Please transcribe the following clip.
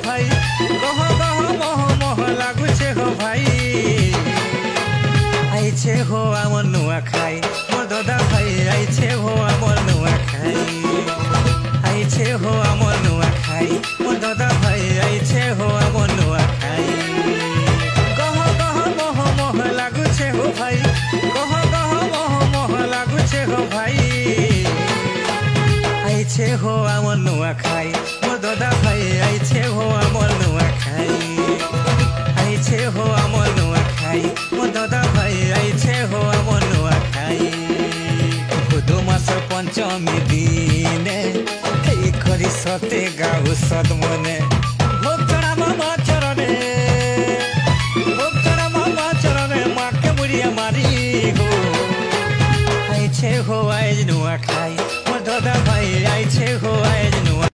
भाई गह गह मोह मोह लागुचे हो भाई आइछे हो आमर नुआ खाई मोर दादा भाई आइछे हो आमर नुआ खाई आइछे हो आमर नुआ खाई मोर दादा भाई आइछे हो आमर नुआ खाई गह गह मोह मोह लागुचे हो भाई गह गह मोह मोह लागुचे हो भाई आइछे हो आमर नुआ खाई मोर दादा भाई आइछे हो आमर नुआ खाई आइछे हो आमर नुआ खाई मोर दादा भाई आइछे हो आमर नुआ खाई हुदु मासर पंचमी दिने এই করি সতে গাও সদমনে ভক্তরা মামা চরণে মাকে মুড়িয়া মারি গো আইছে হো আইজ নুয়া খাই মোর দাদা ভাই আইছে হো আইজ নুয়া